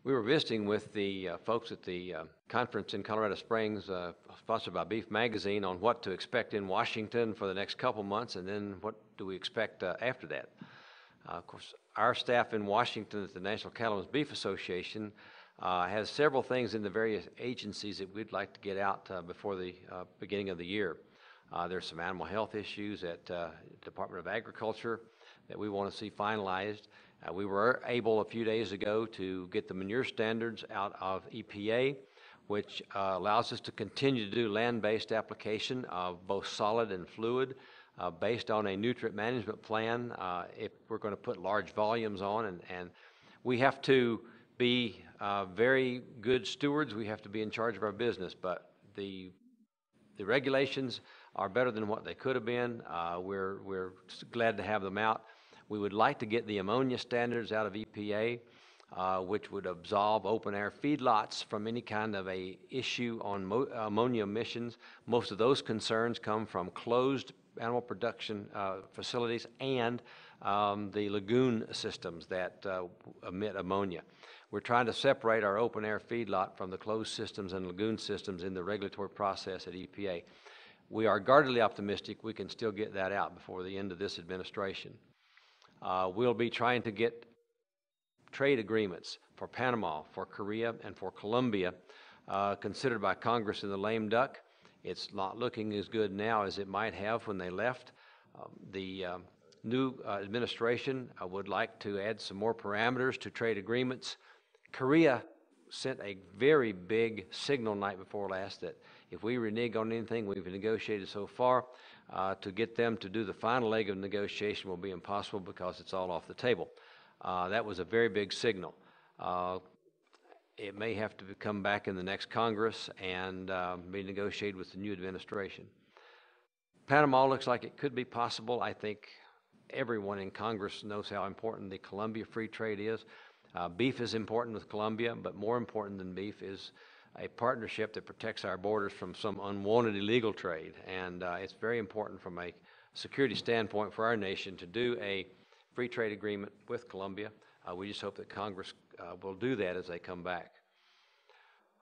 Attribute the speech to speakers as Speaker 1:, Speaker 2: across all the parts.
Speaker 1: We were visiting with the folks at the conference in Colorado Springs, sponsored by Beef Magazine, on what to expect in Washington for the next couple months, and then what do we expect after that. Of course, our staff in Washington at the National Cattlemens Beef Association has several things in the various agencies that we'd like to get out before the beginning of the year. There's some animal health issues at Department of Agriculture that we want to see finalized. We were able a few days ago to get the manure standards out of EPA, which allows us to continue to do land-based application of both solid and fluid based on a nutrient management plan if we're going to put large volumes on. And we have to be very good stewards. We have to be in charge of our business, but the regulations are better than what they could have been. We're glad to have them out. We would like to get the ammonia standards out of EPA, which would absolve open-air feedlots from any kind of a issue on ammonia emissions. Most of those concerns come from closed animal production facilities and the lagoon systems that emit ammonia. We're trying to separate our open-air feedlot from the closed systems and lagoon systems in the regulatory process at EPA. We are guardedly optimistic we can still get that out before the end of this administration. We'll be trying to get trade agreements for Panama, for Korea, and for Colombia considered by Congress in the lame duck. It's not looking as good now as it might have when they left. The new administration would like to add some more parameters to trade agreements. Korea sent a very big signal night before last that if we renege on anything we've negotiated so far, to get them to do the final leg of negotiation will be impossible because it's all off the table. That was a very big signal. It may have to come back in the next Congress and be negotiated with the new administration. Panama looks like it could be possible. I think everyone in Congress knows how important the Colombia free trade is. Beef is important with Colombia, but more important than beef is a partnership that protects our borders from some unwanted illegal trade. And it's very important from a security standpoint for our nation to do a free trade agreement with Colombia. We just hope that Congress will do that as they come back.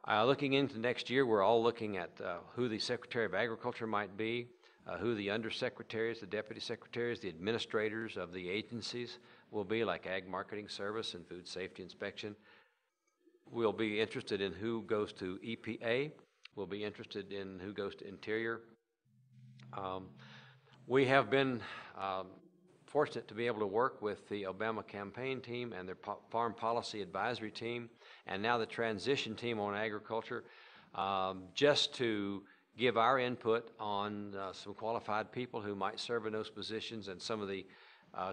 Speaker 1: Looking into next year, we're all looking at who the Secretary of Agriculture might be, who the undersecretaries, the deputy secretaries, the administrators of the agencies will be, like Ag Marketing Service and Food Safety Inspection. We'll be interested in who goes to EPA. We'll be interested in who goes to Interior. We have been fortunate to be able to work with the Obama campaign team and their Farm Policy Advisory team, and now the transition team on agriculture, just to give our input on some qualified people who might serve in those positions and some of the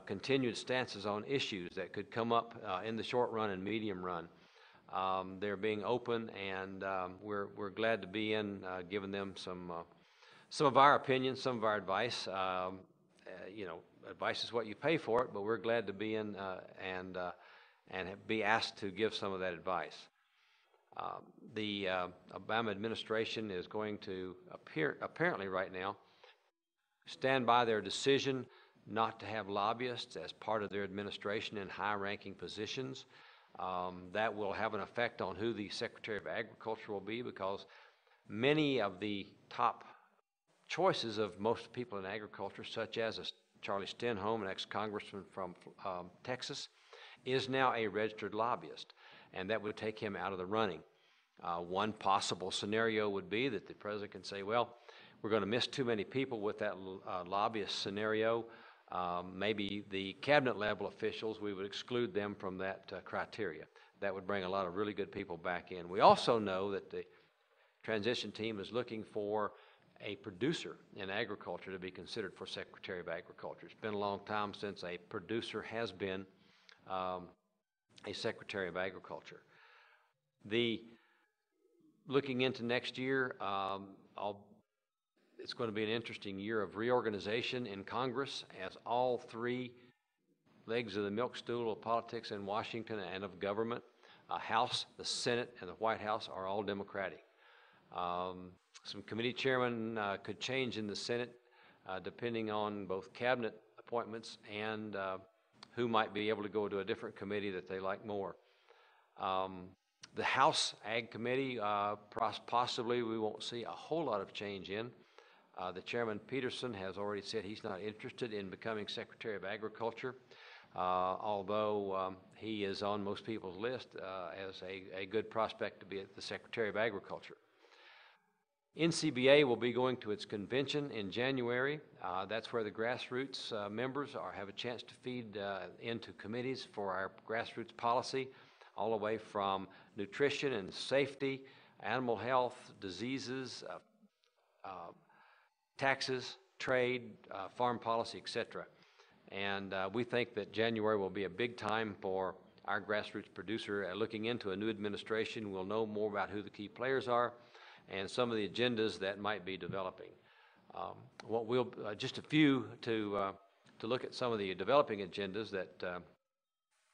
Speaker 1: continued stances on issues that could come up in the short run and medium run. They're being open, and we're glad to be in giving them some of our opinions, some of our advice. You know, advice is what you pay for it, but we're glad to be in and be asked to give some of that advice. The Obama administration is going to apparently right now stand by their decision not to have lobbyists as part of their administration in high-ranking positions. That will have an effect on who the Secretary of Agriculture will be, because many of the top choices of most people in agriculture, such as Charlie Stenholm, an ex-congressman from Texas, is now a registered lobbyist, and that would take him out of the running. One possible scenario would be that the president can say, well, we're going to miss too many people with that lobbyist scenario. Maybe the cabinet level officials, we would exclude them from that criteria. That would bring a lot of really good people back in. We also know that the transition team is looking for a producer in agriculture to be considered for Secretary of Agriculture. It's been a long time since a producer has been a Secretary of Agriculture. Looking into next year, it's going to be an interesting year of reorganization in Congress, as all three legs of the milk stool of politics in Washington and of government, House, the Senate, and the White House, are all Democratic. Some committee chairmen could change in the Senate depending on both cabinet appointments and who might be able to go to a different committee that they like more. The House Ag Committee, possibly we won't see a whole lot of change in. The Chairman Peterson has already said he's not interested in becoming Secretary of Agriculture, although he is on most people's list as a good prospect to be the Secretary of Agriculture. NCBA will be going to its convention in January. That's where the grassroots members have a chance to feed into committees for our grassroots policy, all the way from nutrition and safety, animal health, diseases, taxes, trade, farm policy, etc. And we think that January will be a big time for our grassroots producer. Looking into a new administration, we'll know more about who the key players are and some of the agendas that might be developing. Just a few to look at some of the developing agendas that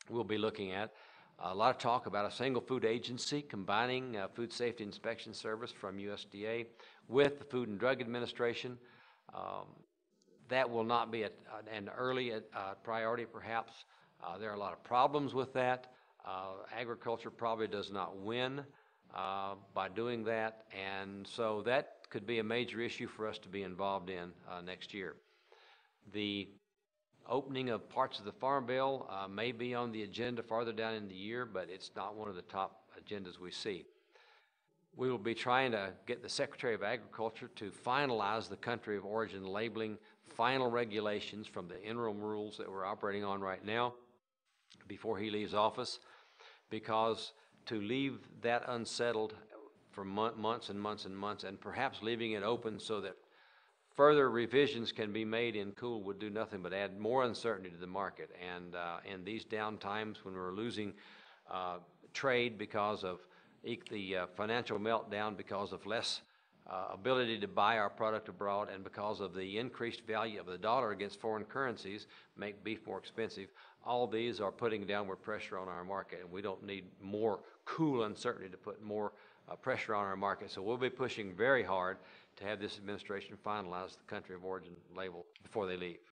Speaker 1: we'll be looking at. A lot of talk about a single food agency combining Food Safety Inspection Service from USDA with the Food and Drug Administration. That will not be an early priority, perhaps. There are a lot of problems with that. Agriculture probably does not win by doing that, and so that could be a major issue for us to be involved in next year. The opening of parts of the Farm Bill may be on the agenda farther down in the year, but it's not one of the top agendas we see. We will be trying to get the Secretary of Agriculture to finalize the country of origin labeling final regulations from the interim rules that we're operating on right now before he leaves office, because to leave that unsettled for months and months and months, and perhaps leaving it open so that further revisions can be made in cool, would do nothing but add more uncertainty to the market. And in these down times when we're losing trade because of the financial meltdown, because of less ability to buy our product abroad, and because of the increased value of the dollar against foreign currencies, make beef more expensive, all these are putting downward pressure on our market, and we don't need more cool uncertainty to put more pressure on our market. So we'll be pushing very hard to have this administration finalize the country of origin label before they leave.